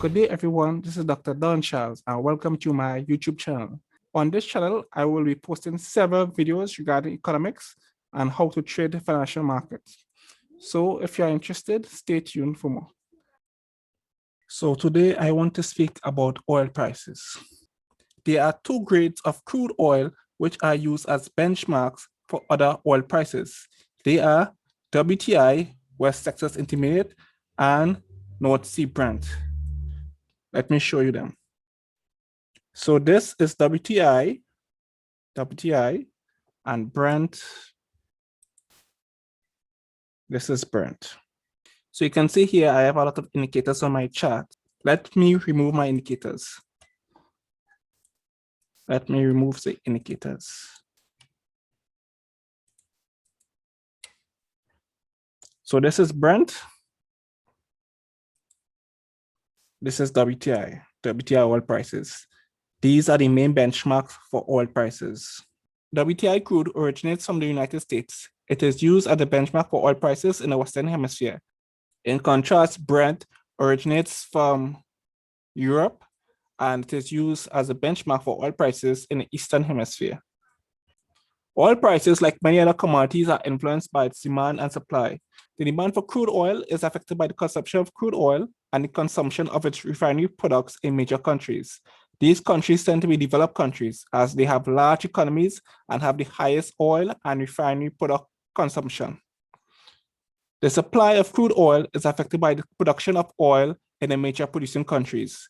Good day, everyone. This is Dr. Don Charles, and welcome to my YouTube channel. On this channel, I will be posting several videos regarding economics and how to trade the financial markets. So if you're interested, stay tuned for more. So today I want to speak about oil prices. There are two grades of crude oil which are used as benchmarks for other oil prices. They are WTI, West Texas Intermediate, and North Sea Brent. Let me show you them. So this is WTI, and Brent. This is Brent. So you can see here, I have a lot of indicators on my chart. Let me remove my indicators. Let me remove the indicators. So this is Brent. This is WTI oil prices. These are the main benchmarks for oil prices. WTI crude originates from the United States. It is used as a benchmark for oil prices in the Western Hemisphere. In contrast, Brent originates from Europe, and it is used as a benchmark for oil prices in the Eastern Hemisphere. Oil prices, like many other commodities, are influenced by its demand and supply. The demand for crude oil is affected by the consumption of crude oil and the consumption of its refinery products in major countries. These countries tend to be developed countries as they have large economies and have the highest oil and refinery product consumption. The supply of crude oil is affected by the production of oil in the major producing countries.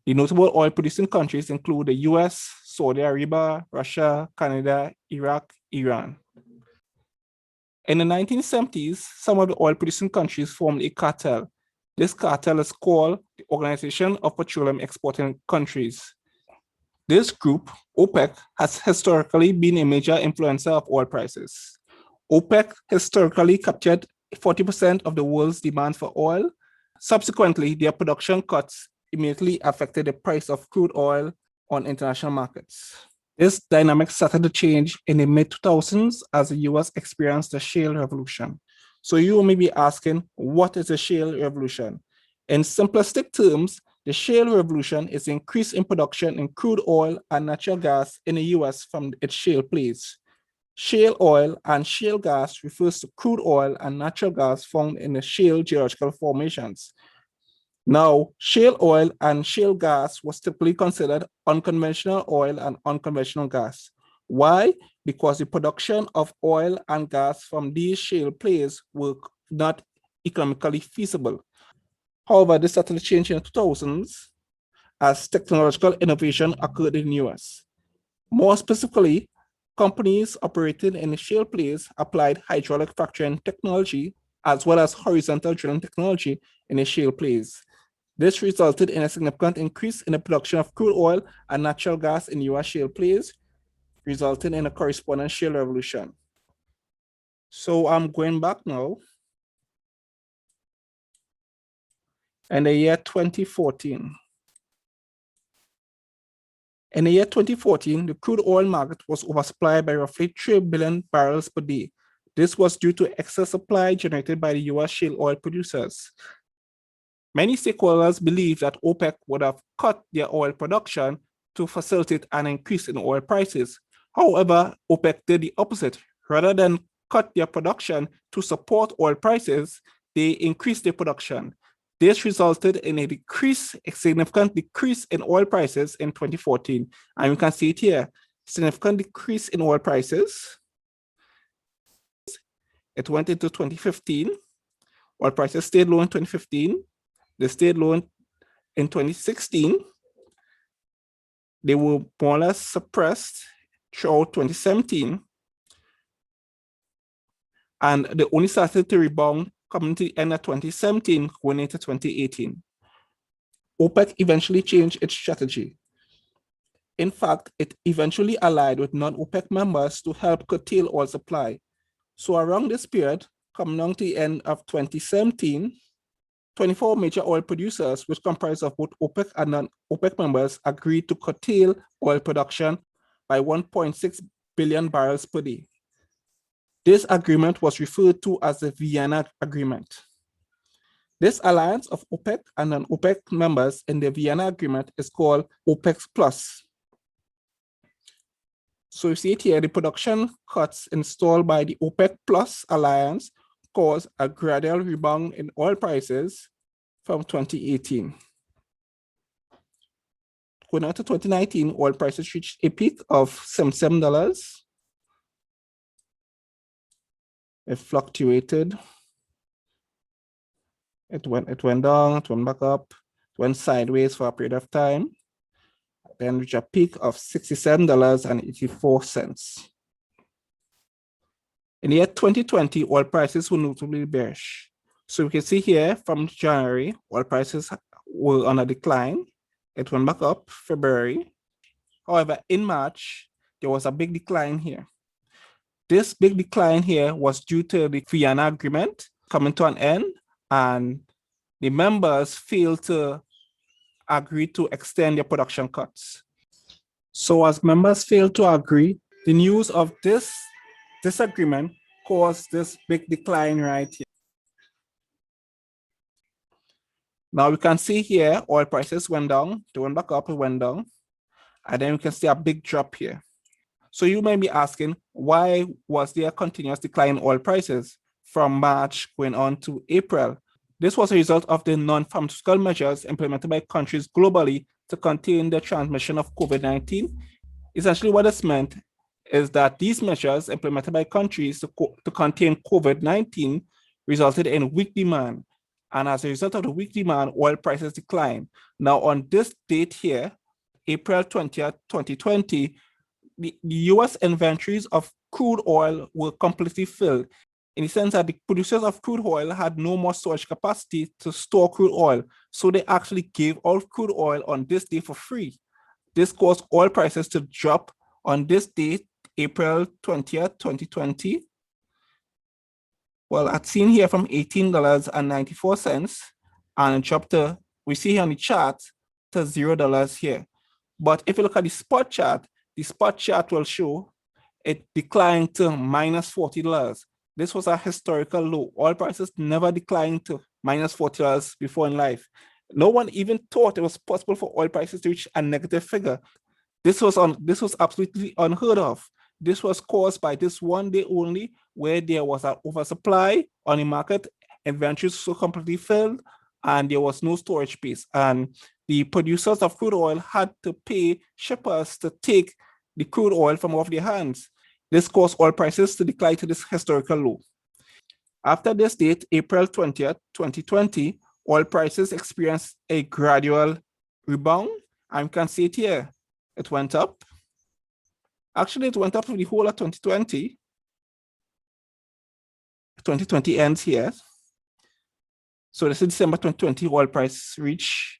The notable oil producing countries include the US, Saudi Arabia, Russia, Canada, Iraq, Iran. In the 1970s, some of the oil producing countries formed a cartel. This cartel is called the Organization of Petroleum Exporting Countries. This group, OPEC, has historically been a major influencer of oil prices. OPEC historically captured 40% of the world's demand for oil. Subsequently, their production cuts immediately affected the price of crude oil on international markets. This dynamic started to change in the mid-2000s as the US experienced the shale revolution. So you may be asking, what is a shale revolution? In simplistic terms, the shale revolution is the increase in production in crude oil and natural gas in the US from its shale plays. Shale oil and shale gas refers to crude oil and natural gas found in the shale geological formations. Now, shale oil and shale gas was typically considered unconventional oil and unconventional gas. Why? Because the production of oil and gas from these shale plays were not economically feasible. However, this started to change in the 2000s as technological innovation occurred in the US. More specifically, companies operating in the shale plays applied hydraulic fracturing technology as well as horizontal drilling technology in the shale plays. This resulted in a significant increase in the production of crude oil and natural gas in US shale plays, resulting in a corresponding shale revolution. So I'm going back now. In the year 2014. In the year 2014, the crude oil market was oversupplied by roughly 3 billion barrels per day. This was due to excess supply generated by the US shale oil producers. Many stakeholders believe that OPEC would have cut their oil production to facilitate an increase in oil prices. However, OPEC did the opposite. Rather than cut their production to support oil prices, they increased their production. This resulted in a significant decrease in oil prices in 2014. And you can see it here, significant decrease in oil prices. It went into 2015. Oil prices stayed low in 2015. They stayed low in 2016. They were more or less suppressed throughout 2017. And they only started to rebound coming to the end of 2017, going into 2018. OPEC eventually changed its strategy. In fact, it eventually allied with non-OPEC members to help curtail oil supply. So around this period, coming on to the end of 2017, 24 major oil producers, which comprise of both OPEC and non-OPEC members, agreed to curtail oil production by 1.6 billion barrels per day. This agreement was referred to as the Vienna Agreement. This alliance of OPEC and non-OPEC members in the Vienna Agreement is called OPEC Plus. So you see it here, the production cuts installed by the OPEC Plus alliance caused a gradual rebound in oil prices from 2018. Going on to 2019, oil prices reached a peak of $77. It fluctuated. It went down, it went back up, it went sideways for a period of time, then reached a peak of $67.84. In the year 2020, oil prices were notably bearish. So we can see here from January, oil prices were on a decline. It went back up February. However, in March, there was a big decline here. This big decline here was due to the Vienna Agreement coming to an end, and the members failed to agree to extend their production cuts. So as members failed to agree, the news of this disagreement caused this big decline right here. Now we can see here, oil prices went down, they went back up, it went down, and then we can see a big drop here. So you may be asking, why was there a continuous decline in oil prices from March going on to April? This was a result of the non-pharmaceutical measures implemented by countries globally to contain the transmission of COVID-19. Essentially what this meant is that these measures implemented by countries to contain COVID-19 resulted in weak demand. And as a result of the weak demand, oil prices declined. Now on this date here, April 20th, 2020, the US inventories of crude oil were completely filled, in the sense that the producers of crude oil had no more storage capacity to store crude oil. So they actually gave out crude oil on this day for free. This caused oil prices to drop on this date, April 20th, 2020. Well, I've seen here from $18.94 and it dropped to, we see here on the chart, to $0 here. But if you look at the spot chart will show it declined to minus $40. This was a historical low. Oil prices never declined to minus $40 before in life. No one even thought it was possible for oil prices to reach a negative figure. This was absolutely unheard of. This was caused by this one day only, where there was an oversupply on the market, inventories were completely filled, and there was no storage space. And the producers of crude oil had to pay shippers to take the crude oil from off their hands. This caused oil prices to decline to this historical low. After this date, April 20th, 2020, oil prices experienced a gradual rebound. And you can see it here. It went up. Actually, it went up for the whole of 2020. 2020 ends here. So this is December 2020, oil price reached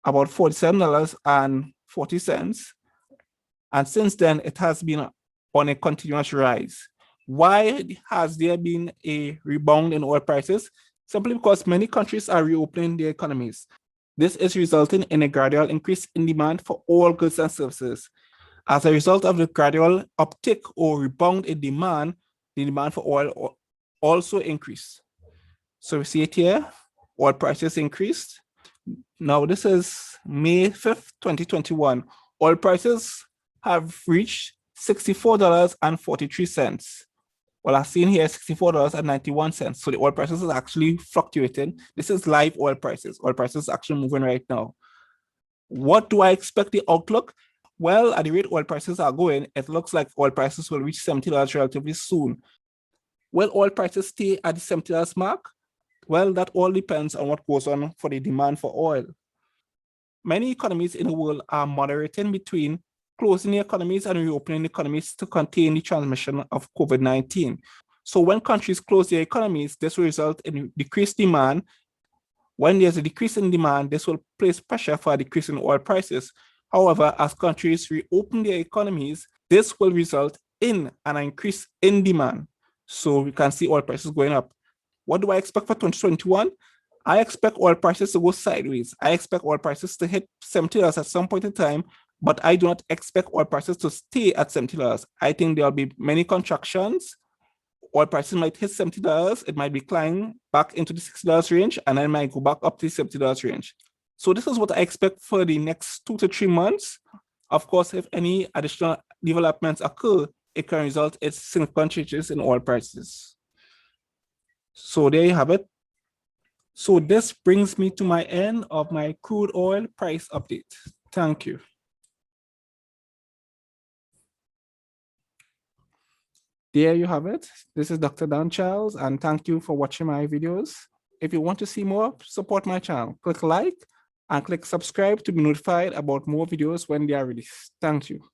about $47.40. And since then, it has been on a continuous rise. Why has there been a rebound in oil prices? Simply because many countries are reopening their economies. This is resulting in a gradual increase in demand for all goods and services. As a result of the gradual uptick or rebound in demand, the demand for oil also increased. So we see it here, oil prices increased. Now this is May 5th, 2021. Oil prices have reached $64.43. Well, I've seen here $64.91. So the oil prices is actually fluctuating. This is live oil prices. Oil prices are actually moving right now. What do I expect the outlook? Well, at the rate oil prices are going, it looks like oil prices will reach $70 relatively soon. Will oil prices stay at the $70 mark? Well, that all depends on what goes on for the demand for oil. Many economies in the world are moderating between closing the economies and reopening the economies to contain the transmission of COVID-19. So when countries close their economies, this will result in decreased demand. When there's a decrease in demand, this will place pressure for a decrease in oil prices. However, as countries reopen their economies, this will result in an increase in demand. So we can see oil prices going up. What do I expect for 2021? I expect oil prices to go sideways. I expect oil prices to hit $70 at some point in time, but I do not expect oil prices to stay at $70. I think there'll be many contractions. oil prices might hit $70, it might be climbing back into the $60 range, and then it might go back up to the $70 range. So this is what I expect for the next 2 to 3 months. Of course, if any additional developments occur, it can result in significant changes in oil prices. So there you have it. So this brings me to my end of my crude oil price update. Thank you. There you have it. This is Dr. Dan Charles, and thank you for watching my videos. If you want to see more, support my channel. Click like and click subscribe to be notified about more videos when they are released. Thank you.